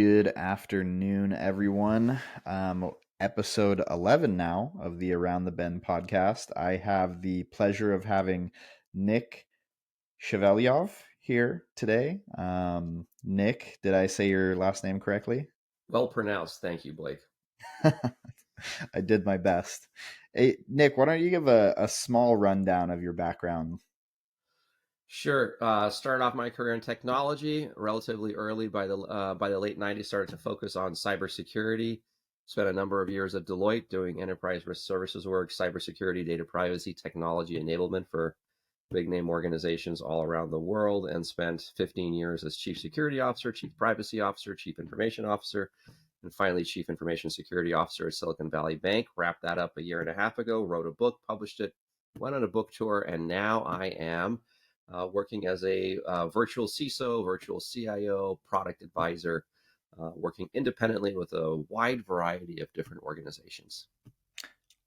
Good afternoon, everyone. Episode 11 now of the Around the Bend podcast. I have the pleasure of having Nick Shevelyov here today. Nick, did I say your last name correctly? Well pronounced. Thank you, Blake. I did my best. Hey, Nick, why don't you give a small rundown of your background? Sure. Started off my career in technology relatively early. By the late '90s, started to focus on cybersecurity. Spent a number of years at Deloitte doing enterprise risk services work, cybersecurity, data privacy, technology enablement for big name organizations all around the world, and spent 15 years as chief security officer, chief privacy officer, chief information officer, and finally chief information security officer at Silicon Valley Bank. Wrapped that up a year and a half ago, wrote a book, published it, went on a book tour, and now I am working as a virtual CISO, virtual CIO, product advisor, working independently with a wide variety of different organizations.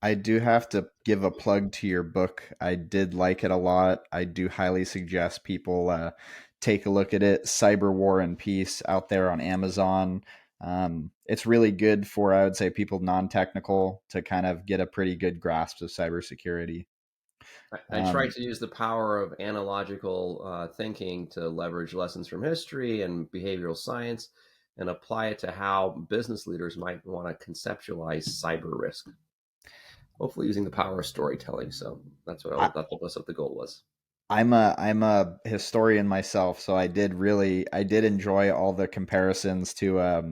I do have to give a plug to your book. I did like it a lot. I do highly suggest people take a look at it. Cyber War and Peace out there on Amazon. It's really good for, I would say, people non-technical to kind of get a pretty good grasp of cybersecurity. I try Um, to use the power of analogical thinking to leverage lessons from history and behavioral science and apply it to how business leaders might want to conceptualize cyber risk. Hopefully, using the power of storytelling. So I, that's what the goal was. I'm a historian myself, so I did enjoy all the comparisons to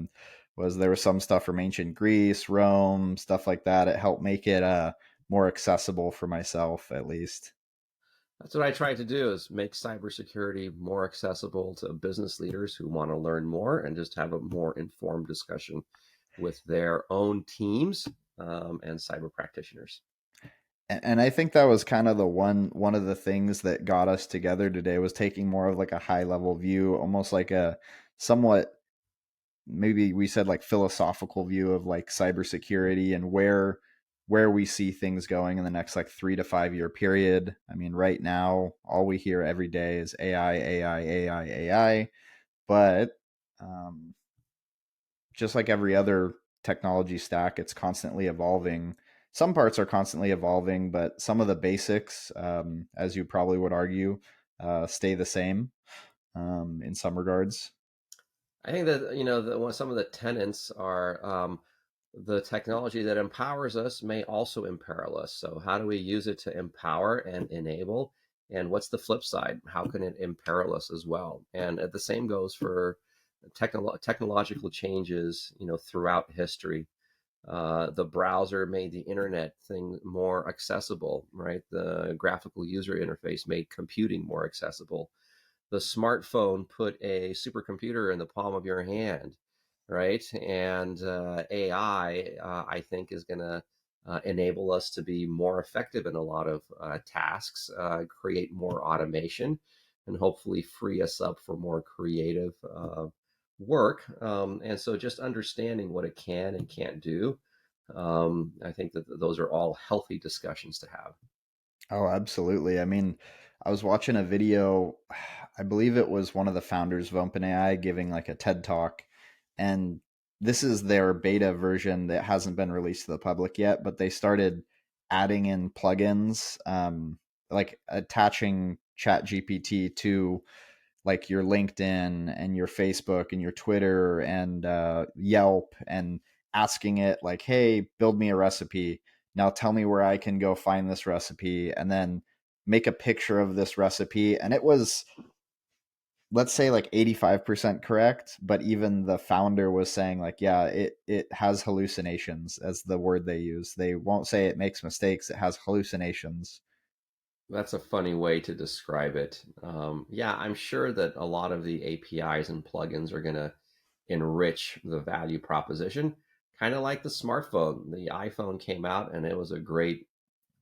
was there was some stuff from ancient Greece, Rome, stuff like that. It helped make it more accessible for myself at least. That's what I try to do is make cybersecurity more accessible to business leaders who want to learn more and just have a more informed discussion with their own teams and cyber practitioners. And I think that was kind of the one of the things that got us together today was taking more of like a high level view, almost like a somewhat maybe we said like philosophical view of like cybersecurity and where we see things going in the next like 3 to 5 year period. I mean, right now, all we hear every day is AI, AI, AI, AI. But um, just like every other technology stack, it's constantly evolving. Some parts are constantly evolving, but some of the basics, as you probably would argue, stay the same in some regards. I think that some of the tenets are the technology that empowers us may also imperil us. So how do we use it to empower and enable? And what's the flip side? How can it imperil us as well? And the same goes for technological changes, throughout history. The browser made the internet thing more accessible, right? The graphical user interface made computing more accessible. The smartphone put a supercomputer in the palm of your hand, right? And AI, I think, is going to enable us to be more effective in a lot of tasks, create more automation, and hopefully free us up for more creative work. And so just understanding what it can and can't do, I think that those are all healthy discussions to have. Oh, absolutely. I mean, I was watching a video, I believe it was one of the founders of OpenAI giving like a TED talk, and this is their beta version that hasn't been released to the public yet, but they started adding in plugins, like attaching ChatGPT to like your LinkedIn and your Facebook and your Twitter and Yelp and asking it like, "Hey, build me a recipe. Now tell me where I can go find this recipe," and then make a picture of this recipe. And it was, let's say, like 85% correct, but even the founder was saying like, yeah, it has hallucinations as the word they use. They won't say it makes mistakes, it has hallucinations. That's a funny way to describe it. Yeah, I'm sure that a lot of the APIs and plugins are going to enrich the value proposition, kind of like the smartphone. The iPhone came out and it was a great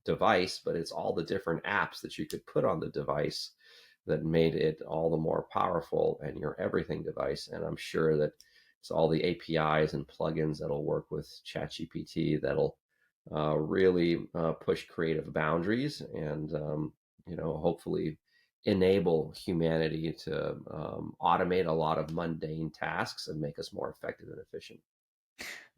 device, but it's all the different apps that you could put on the device that made it all the more powerful and your everything device. And I'm sure that it's all the APIs and plugins that'll work with ChatGPT that'll really push creative boundaries and hopefully enable humanity to automate a lot of mundane tasks and make us more effective and efficient.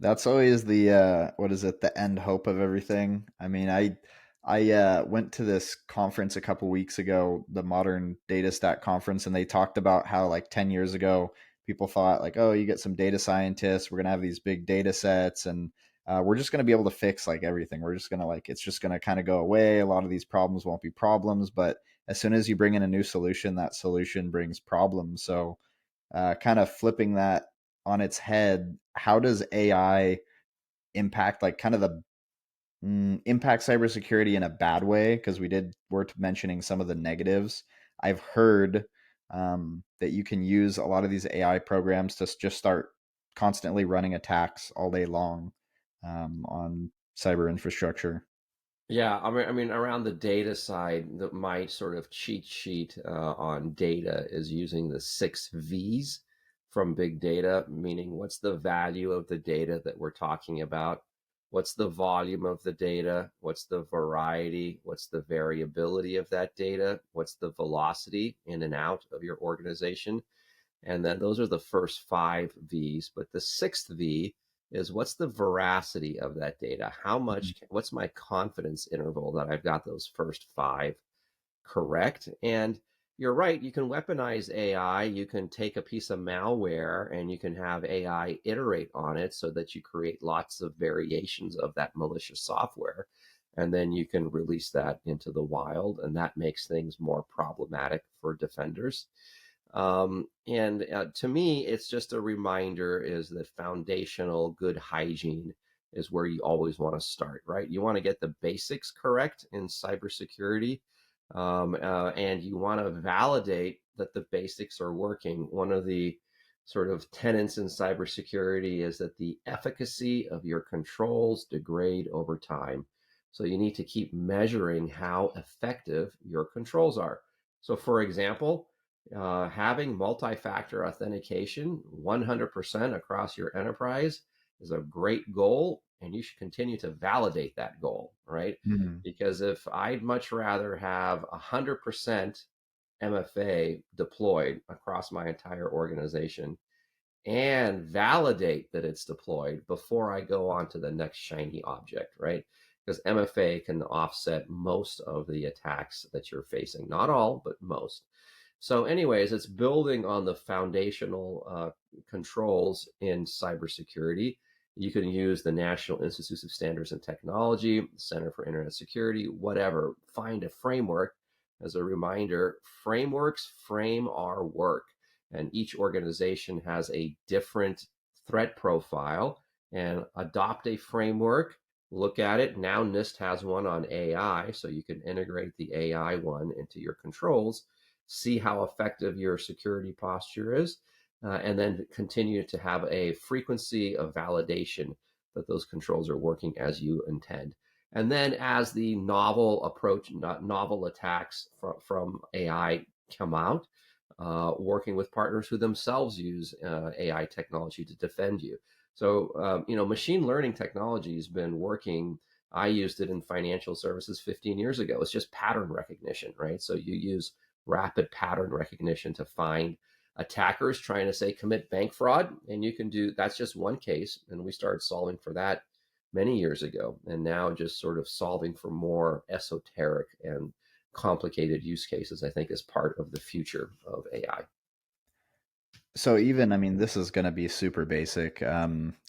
That's always the what is it, the end hope of everything. I mean, I went to this conference a couple weeks ago, the Modern Data Stack conference, and they talked about how like 10 years ago people thought like, oh, you get some data scientists, we're gonna have these big data sets, and we're just gonna be able to fix like everything. We're just gonna like it's just gonna kind of go away. A lot of these problems won't be problems, but as soon as you bring in a new solution, that solution brings problems. So kind of flipping that on its head, how does AI impact like kind of the impact cybersecurity in a bad way? Because we're mentioning some of the negatives. I've heard that you can use a lot of these AI programs to just start constantly running attacks all day long on cyber infrastructure. Yeah, I mean, around the data side, my sort of cheat sheet on data is using the 6 V's from big data, meaning what's the value of the data that we're talking about? What's the volume of the data? What's the variety? What's the variability of that data? What's the velocity in and out of your organization? And then those are the first 5 V's. But the sixth V is what's the veracity of that data? What's my confidence interval that I've got those first five correct? And you're right, you can weaponize AI. You can take a piece of malware and you can have AI iterate on it so that you create lots of variations of that malicious software. And then you can release that into the wild, and that makes things more problematic for defenders. And to me, it's just a reminder is that foundational good hygiene is where you always want to start, right? You want to get the basics correct in cybersecurity, and you want to validate that the basics are working. One of the sort of tenets in cybersecurity is that the efficacy of your controls degrade over time. So you need to keep measuring how effective your controls are. So, for example, having multi-factor authentication 100% across your enterprise is a great goal, and you should continue to validate that goal, right? Mhm. Because if I'd much rather have 100% MFA deployed across my entire organization and validate that it's deployed before I go on to the next shiny object, right? Because MFA can offset most of the attacks that you're facing. Not all, but most. So, anyways, it's building on the foundational controls in cybersecurity. You can use the National Institute of Standards and Technology, Center for Internet Security, whatever. Find a framework. As a reminder, frameworks frame our work, and each organization has a different threat profile. And adopt a framework, look at it. Now, NIST has one on AI, so you can integrate the AI one into your controls, see how effective your security posture is, and then continue to have a frequency of validation that those controls are working as you intend. And then as the novel approach, novel attacks from AI come out, working with partners who themselves use AI technology to defend you. So, machine learning technology has been working. I used it in financial services 15 years ago. It's just pattern recognition, right? So you use rapid pattern recognition to find attackers trying to say commit bank fraud, and you can do that's just one case, and we started solving for that many years ago, and now just sort of solving for more esoteric and complicated use cases, I think, is part of the future of AI. So even, I mean, this is going to be super basic.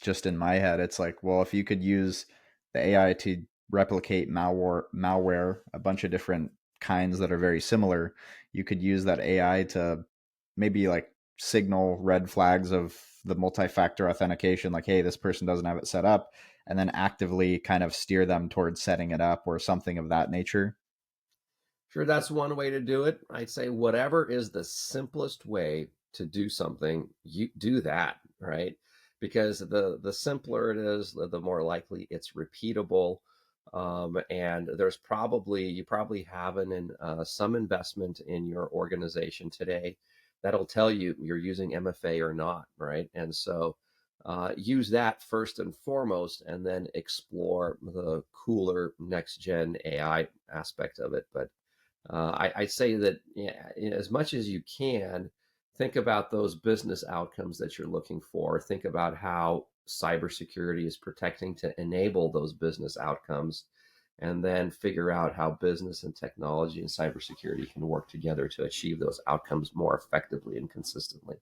Just in my head, it's like, well, if you could use the AI to replicate malware, a bunch of different kinds that are very similar, you could use that AI to maybe like signal red flags of the multi-factor authentication, like, hey, this person doesn't have it set up, and then actively kind of steer them towards setting it up or something of that nature. Sure, that's one way to do it. I'd say whatever is the simplest way to do something, you do that, right? Because the simpler it is, the more likely it's repeatable. And you probably have some investment in your organization today that'll tell you you're using MFA or not, right? And so use that first and foremost, and then explore the cooler next gen AI aspect of it. But I'd say that, yeah, as much as you can, think about those business outcomes that you're looking for. Think about how cybersecurity is protecting to enable those business outcomes, and then figure out how business and technology and cybersecurity can work together to achieve those outcomes more effectively and consistently.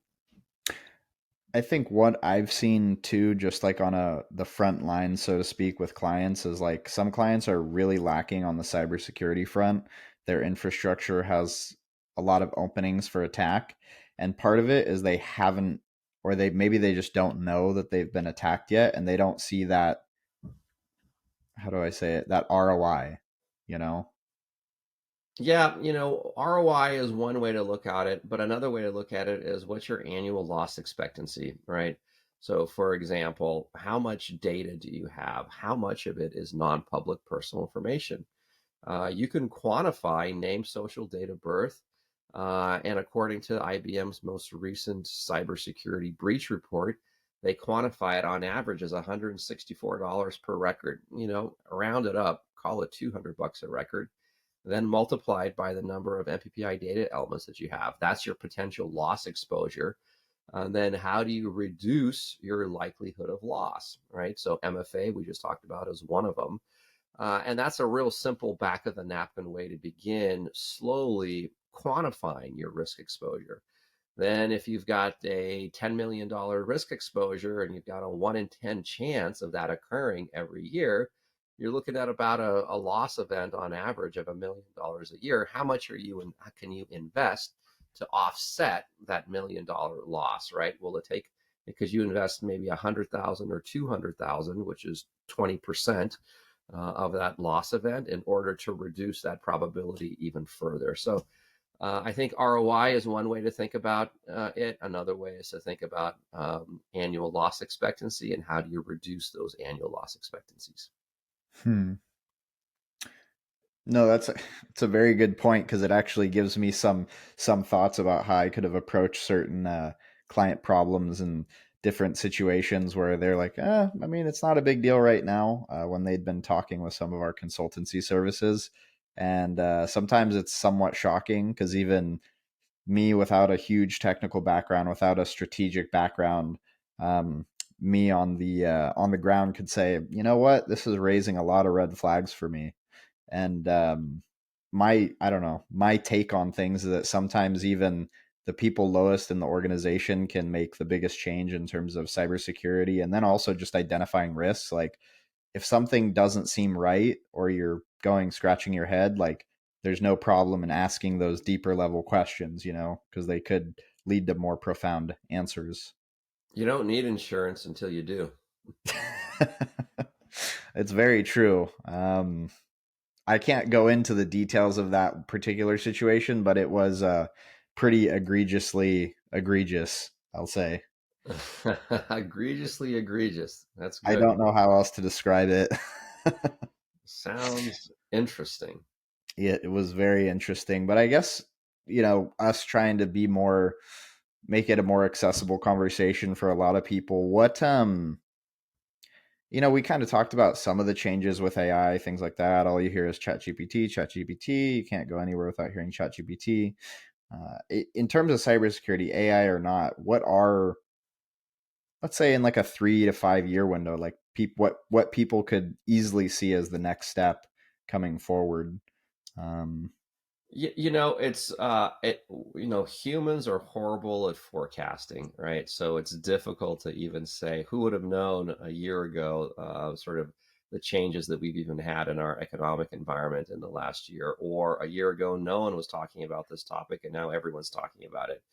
I think what I've seen too, just like on the front line, so to speak, with clients is like some clients are really lacking on the cybersecurity front. Their infrastructure has a lot of openings for attack, and part of it is they haven't, or they maybe they just don't know that they've been attacked yet, and they don't see that. How do I say it? That ROI, you know? Yeah, ROI is one way to look at it, but another way to look at it is what's your annual loss expectancy, right? So, for example, how much data do you have? How much of it is non-public personal information? You can quantify name, social, date of birth, and according to IBM's most recent cybersecurity breach report, they quantify it on average as $164 per record. Round it up, call it $200 a record, then multiplied by the number of MPPI data elements that you have. That's your potential loss exposure. And then how do you reduce your likelihood of loss, right? So MFA, we just talked about, is one of them. And that's a real simple back of the napkin way to begin slowly quantifying your risk exposure. Then, if you've got a $10 million risk exposure and you've got a 1 in 10 chance of that occurring every year, you're looking at about a loss event on average of $1 million a year. How much can you invest to offset that $1 million loss, right? Will it take, because you invest maybe 100,000 or 200,000, which is 20% of that loss event, in order to reduce that probability even further. So I think ROI is one way to think about it. Another way is to think about annual loss expectancy and how do you reduce those annual loss expectancies. Hmm. No, it's a very good point because it actually gives me some thoughts about how I could have approached certain client problems and different situations where they're like, I mean, it's not a big deal right now. When they'd been talking with some of our consultancy services, and sometimes it's somewhat shocking because even me, without a huge technical background, without a strategic background, um, me on the ground could say, you know what, this is raising a lot of red flags for me. And my I don't know, my take on things is that sometimes even the people lowest in the organization can make the biggest change in terms of cybersecurity, and then also just identifying risks. Like if something doesn't seem right or you're going scratching your head, like there's no problem in asking those deeper level questions, because they could lead to more profound answers. You don't need insurance until you do. It's very true. I can't go into the details of that particular situation, but it was pretty egregiously egregious, I'll say. Egregiously egregious. That's I good. don't know how else to describe it. Sounds interesting. It was very interesting, but I guess, us trying to be more, make it a more accessible conversation for a lot of people. We kind of talked about some of the changes with AI, things like that. All you hear is ChatGPT, ChatGPT. You can't go anywhere without hearing ChatGPT. In terms of cybersecurity, AI or not, what are, let's say, in like a 3 to 5 year window, like what people could easily see as the next step coming forward? Um, It's humans are horrible at forecasting, right? So it's difficult to even say who would have known a year ago, sort of the changes that we've even had in our economic environment in the last year, or a year ago, no one was talking about this topic, and now everyone's talking about it.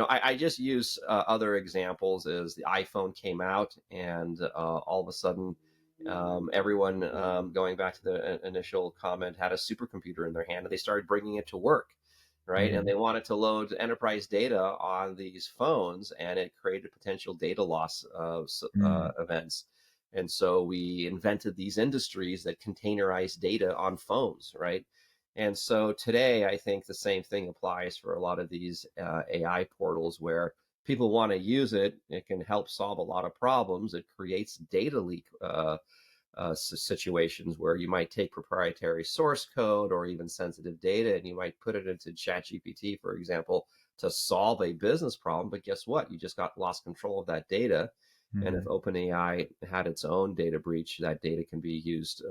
I just use other examples as the iPhone came out, and all of a sudden, everyone, going back to the initial comment, had a supercomputer in their hand, and they started bringing it to work, right? And mhm. they wanted to load enterprise data on these phones, and it created potential data loss Mm. events. And so we invented these industries that containerize data on phones, right? And so today, I think the same thing applies for a lot of these AI portals where people want to use it. It can help solve a lot of problems. It creates data leak situations where you might take proprietary source code or even sensitive data and you might put it into ChatGPT, for example, to solve a business problem. But guess what? You just got lost control of that data. And if Hmm. OpenAI had its own data breach, that data can be used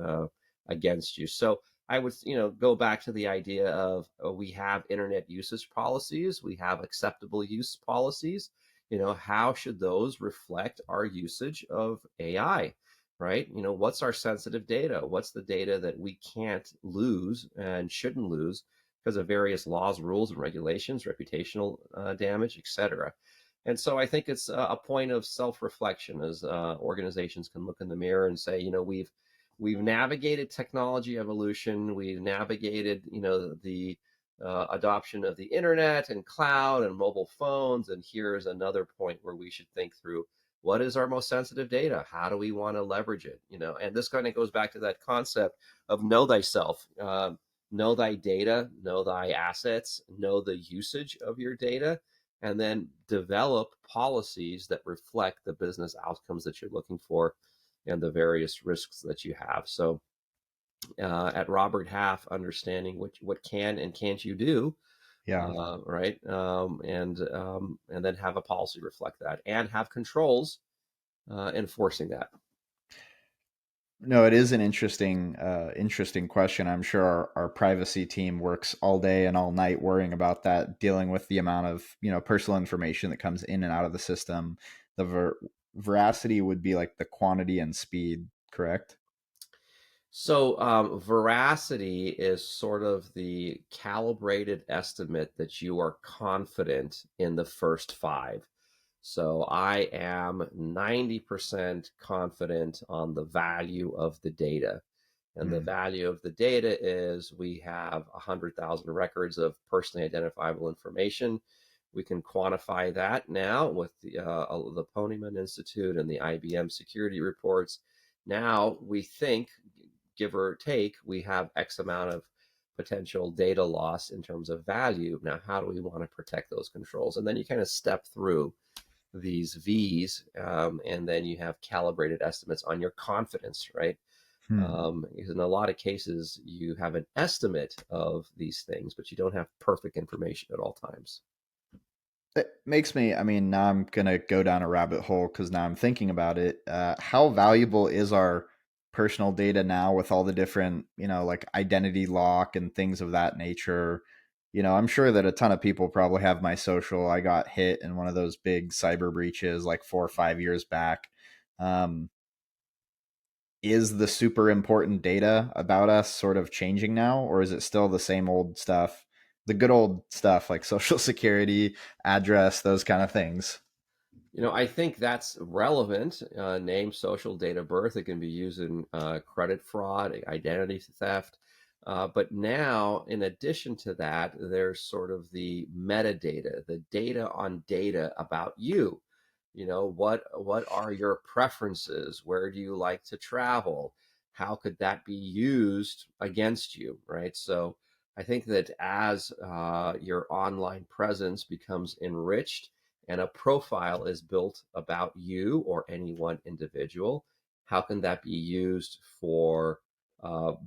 against you. So I would, go back to the idea of we have internet usage policies, we have acceptable use policies. How should those reflect our usage of AI? Right? What's our sensitive data? What's the data that we can't lose and shouldn't lose because of various laws, rules, and regulations, reputational damage, etc. And so I think it's a point of self-reflection as organizations can look in the mirror and say, we've navigated technology evolution, we've navigated, the adoption of the internet and cloud and mobile phones, and here's another point where we should think through what is our most sensitive data? How do we want to leverage it? And this kind of goes back to that concept of know thyself, know thy data, know thy assets, know the usage of your data, and then develop policies that reflect the business outcomes that you're looking for and the various risks that you have. So, at Robert Half, understanding what can and can't you do, Yeah. right, and then have a policy reflect that, and have controls enforcing that. No, it is an interesting question. I'm sure our privacy team works all day and all night worrying about that, dealing with the amount of personal information that comes in and out of the system. The veracity would be like the quantity and speed, correct? So, veracity is sort of the calibrated estimate that you are confident in the first five. So, I am 90% confident on the value of the data. And the Hmm. value of the data is we have 100,000 records of personally identifiable information. We can quantify that now with the Ponyman Institute and the IBM security reports. Now we think, give or take, we have X amount of potential data loss in terms of value. Now, how do we want to protect those controls? And then you kind of step through these V's, and then you have calibrated estimates on your confidence, right? Hmm. Because in a lot of cases, you have an estimate of these things, but you don't have perfect information at all times. It makes me, I mean, now I'm going to go down a rabbit hole because now I'm thinking about it. How valuable is our personal data now with all the different, like identity lock and things of that nature? I'm sure that a ton of people probably have my social. I got hit in one of those big cyber breaches like 4 or 5 years back. Um, is the super important data about us sort of changing now, or is it still the same old stuff, the good old stuff like social security, address, those kind of things? I think that's relevant. Name, social, date of birth. It can be used in credit fraud, identity theft. But now, in addition to that, there's sort of the metadata, the data on data about you. What are your preferences? Where do you like to travel? How could that be used against you, right? So I think that as your online presence becomes enriched and a profile is built about you or any one individual, how can that be used for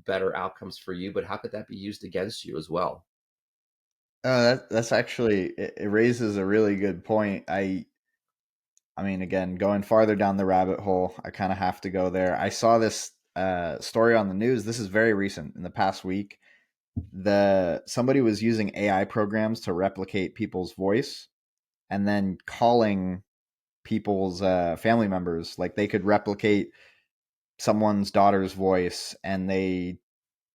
better outcomes for you? But how could that be used against you as well? That's actually, it raises a really good point. I mean, again, going farther down the rabbit hole, I kind of have to go there. I saw this story on the news. This is very recent, in the past week. The Somebody was using AI programs to replicate people's voice and then calling people's family members. Like they could replicate someone's daughter's voice, and they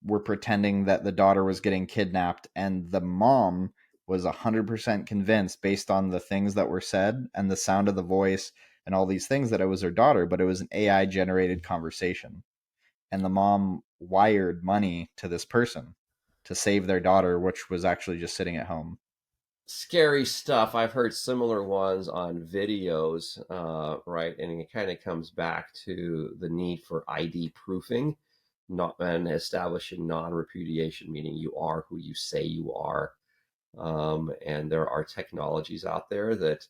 were pretending that the daughter was getting kidnapped, and the mom was 100% convinced based on the things that were said and the sound of the voice and all these things that it was her daughter, but it was an AI generated conversation. And the mom wired money to this person to save their daughter, which was actually just sitting at home. Scary stuff. I've heard similar ones on videos, right? And it kind of comes back to the need for ID proofing, not and establishing non-repudiation, meaning you are who you say you are. And there are technologies out there that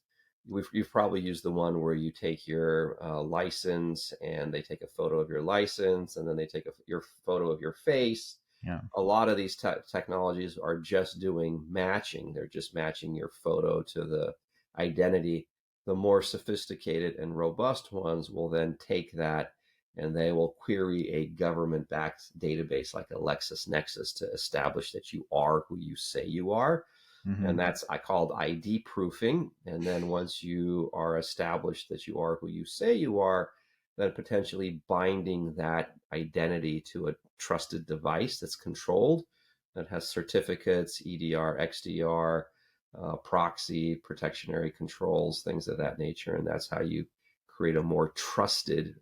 you've probably used the one where you take your license and they take a photo of your license and then they take your photo of your face. Yeah. A lot of these technologies are just doing matching. They're just matching your photo to the identity. The more sophisticated and robust ones will then take that and they will query a government backed database like a LexisNexis to establish that you are who you say you are. Hmm. And that's I called ID proofing. And then once you are established that you are who you say you are, then potentially binding that identity to a trusted device that's controlled, that has certificates, EDR, XDR, proxy, protectionary controls, things of that nature. And that's how you create a more trusted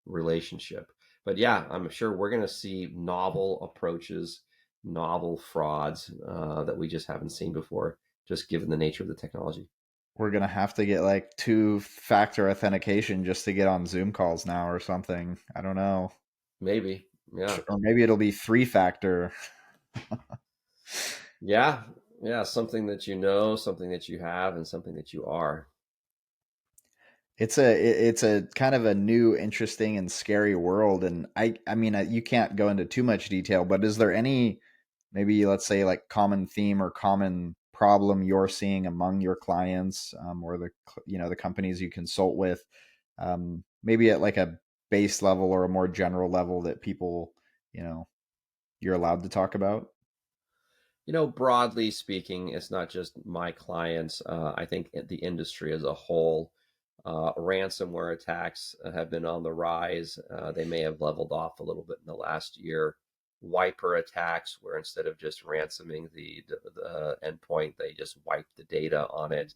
relationship. But yeah, I'm sure we're going to see novel approaches, novel frauds that we just haven't seen before, just given the nature of the technology. We're gonna have to get like two-factor authentication just to get on Zoom calls now or something. I don't know. Maybe, yeah, Or maybe it'll be three-factor. yeah, yeah. Something that you know, something that you have, and something that you are. It's a kind of a new, interesting, and scary world. And I mean, you can't go into too much detail, but is there any, maybe let's say, like common theme or common problem you're seeing among your clients, or the companies you consult with, maybe at like a base level or a more general level that people, you know you're allowed to talk about? Broadly speaking, it's not just my clients. I think the industry as a whole, ransomware attacks have been on the rise. They may have leveled off a little bit in the last year. Wiper attacks, where instead of just ransoming the endpoint, they just wipe the data on it.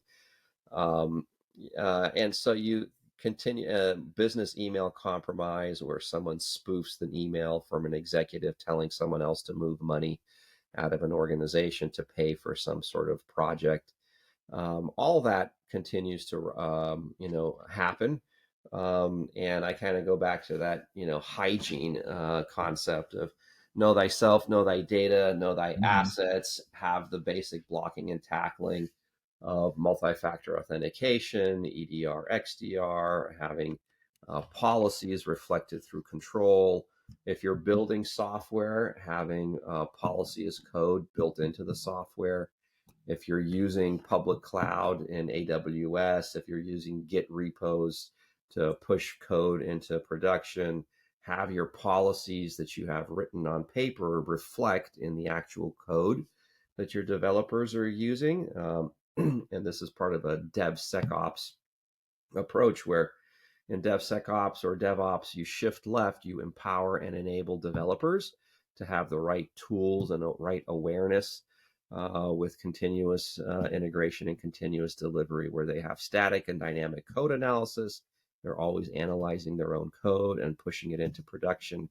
Um, and so you continue business email compromise, where someone spoofs an email from an executive telling someone else to move money out of an organization to pay for some sort of project. All that continues to happen. And I kind of go back to that hygiene concept of know thyself, know thy data, know thy Hmm. assets, have the basic blocking and tackling of multi-factor authentication, EDR, XDR, having policies reflected through control. If you're building software, having policy as code built into the software. If you're using public cloud in AWS, if you're using Git repos to push code into production, have your policies that you have written on paper reflect in the actual code that your developers are using. And this is part of a DevSecOps approach where in DevSecOps or DevOps, you shift left, you empower and enable developers to have the right tools and the right awareness with continuous integration and continuous delivery, where they have static and dynamic code analysis. They're always analyzing their own code and pushing it into production,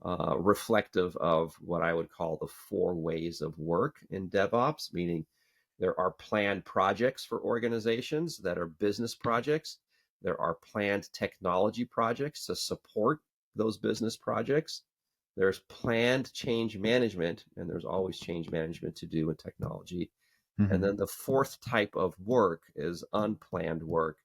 reflective of what I would call the four ways of work in DevOps, meaning there are planned projects for organizations that are business projects. There are planned technology projects to support those business projects. There's planned change management, and there's always change management to do in technology. And Hmm. then the fourth type of work is unplanned work.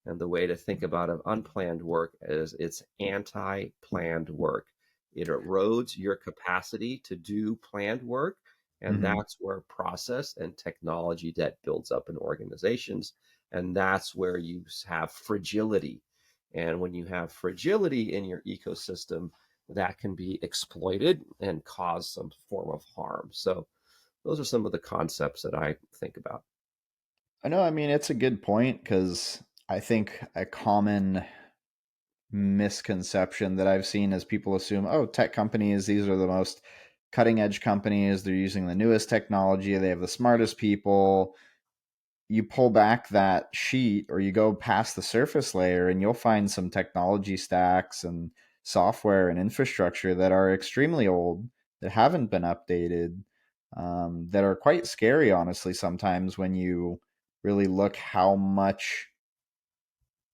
And the way to think about unplanned work is it's anti planned work. It erodes your capacity to do planned work. And Hmm. that's where process and technology debt builds up in organizations. And that's where you have fragility. And when you have fragility in your ecosystem, that can be exploited and cause some form of harm. So, those are some of the concepts that I think about. I know. I mean, it's a good point because I think a common misconception that I've seen is people assume, oh, tech companies, these are the most cutting edge companies. They're using the newest technology. They have the smartest people. You pull back that sheet or you go past the surface layer and you'll find some technology stacks and software and infrastructure that are extremely old, that haven't been updated, that are quite scary, honestly, sometimes when you really look how much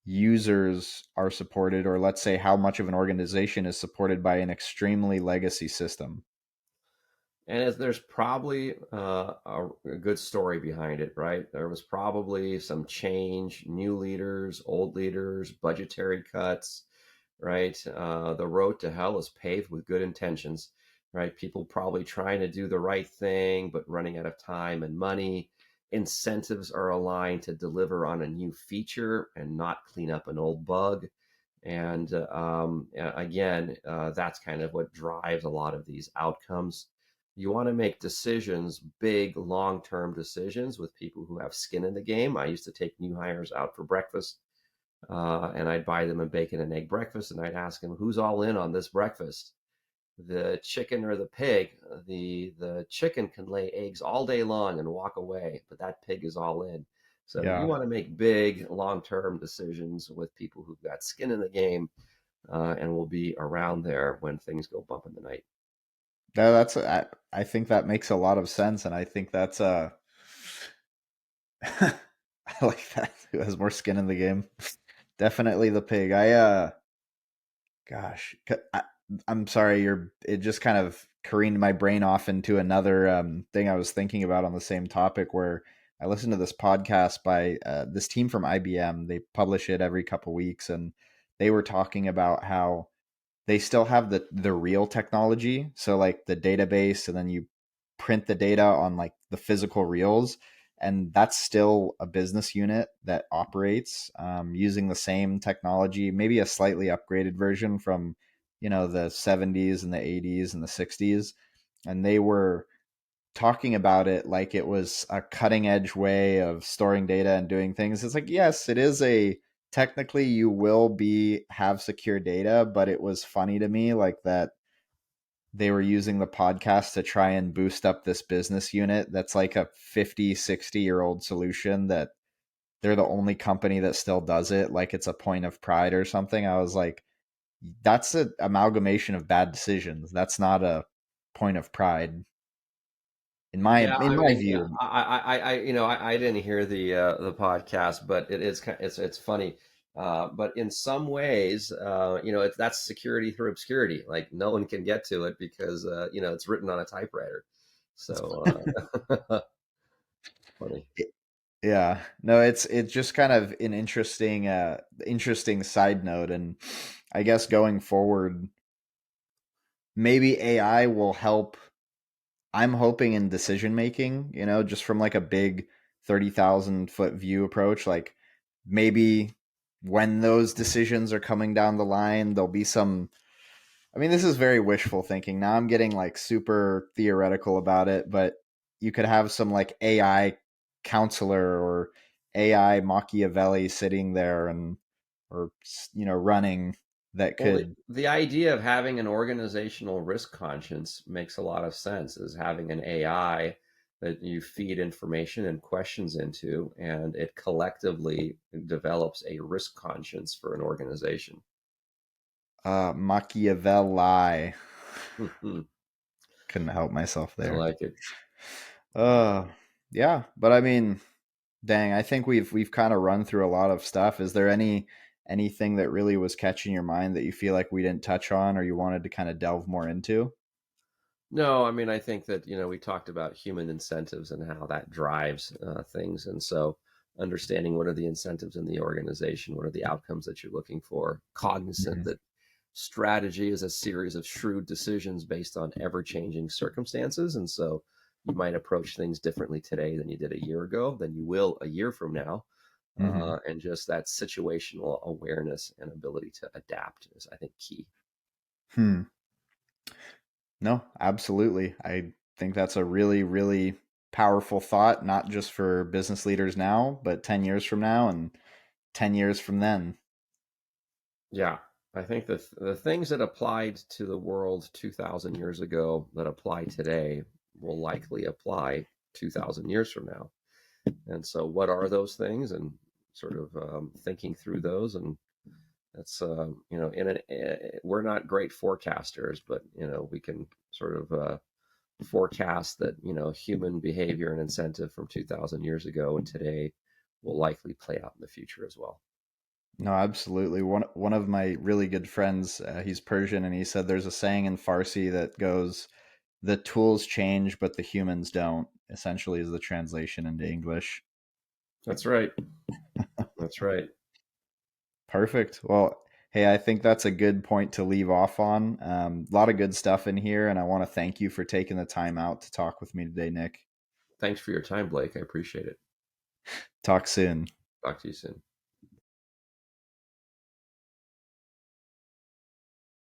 users are supported, or let's say how much of an organization is supported by an extremely legacy system. And there's probably a good story behind it, right? There was probably some change, new leaders, old leaders, budgetary cuts, right? The road to hell is paved with good intentions, right? People probably trying to do the right thing, but running out of time and money. Incentives are aligned to deliver on a new feature and not clean up an old bug. And again, that's kind of what drives a lot of these outcomes. You want to make decisions, big long term decisions with people who have skin in the game. I used to take new hires out for breakfast, and I'd buy them a bacon and egg breakfast, and I'd ask them, "Who's all in on this breakfast? The chicken or the pig?" The chicken can lay eggs all day long and walk away, but that pig is all in. So you Yeah. want to make big long term decisions with people who've got skin in the game, and will be around there when things go bump in the night. No, I think that makes a lot of sense, and I think that's I like that. Who has more skin in the game? Definitely the pig. Gosh, I'm sorry. It just kind of careened my brain off into another thing I was thinking about on the same topic. Where I listened to this podcast by this team from IBM. They publish it every couple weeks, and they were talking about how they still have the real technology, so like the database, and then you print the data on like the physical reels, and that's still a business unit that operates using the same technology, maybe a slightly upgraded version from the 70s and the 80s and the 60s. And they were talking about it like it was a cutting edge way of storing data and doing things. It's like, yes, it is a technically you will be have secure data, but it was funny to me like that they were using the podcast to try and boost up this business unit that's like a 50, 60-year old solution that they're the only company that still does it like it's a point of pride or something. I was like, that's an amalgamation of bad decisions. That's not a point of pride Yeah, in I my mean, yeah, view. I didn't hear the podcast, but it's funny. But in some ways, that's security through obscurity. Like no one can get to it because it's written on a typewriter. So funny. Yeah. No, it's just kind of an interesting side note. And I guess going forward, maybe AI will help. I'm hoping in decision making, just from like a big 30,000 foot view approach, like maybe when those decisions are coming down the line, there'll be some. I mean, this is very wishful thinking. Now I'm getting like super theoretical about it, but you could have some like AI counselor or AI Machiavelli sitting there and or running that Well, could the idea of having an organizational risk conscience makes a lot of sense, is having an AI that you feed information and questions into, and it collectively develops a risk conscience for an organization. Machiavelli. I Couldn't help myself there. like it. Uh yeah, but I mean, dang, I think we've kind of run through a lot of stuff. Is there anything that really was catching your mind that you feel like we didn't touch on or you wanted to kind of delve more into? No, I mean, I think that, we talked about human incentives and how that drives things. And so understanding what are the incentives in the organization, what are the outcomes that you're looking for, cognizant Mhm. that strategy is a series of shrewd decisions based on ever changing circumstances. And so you might approach things differently today than you did a year ago, than you will a year from now. Mhm. And just that situational awareness and ability to adapt is, I think, key. Hmm. No, absolutely. I think that's a really, really powerful thought, not just for business leaders now, but 10 years from now and 10 years from then. Yeah, I think the things that applied to the world 2,000 years ago that apply today will likely apply 2,000 years from now. And so, what are those things? And sort of thinking through those. And that's we're not great forecasters, but we can sort of forecast that human behavior and incentive from 2,000 years ago and today will likely play out in the future as well. No, absolutely. One of my really good friends, he's Persian, and he said there's a saying in Farsi that goes, the tools change, but the humans don't, essentially, is the translation into English. That's right. That's right. Perfect. Well, hey, I think that's a good point to leave off on. A lot of good stuff in here, and I want to thank you for taking the time out to talk with me today, Nick. Thanks for your time, Blake. I appreciate it. Talk soon. Talk to you soon.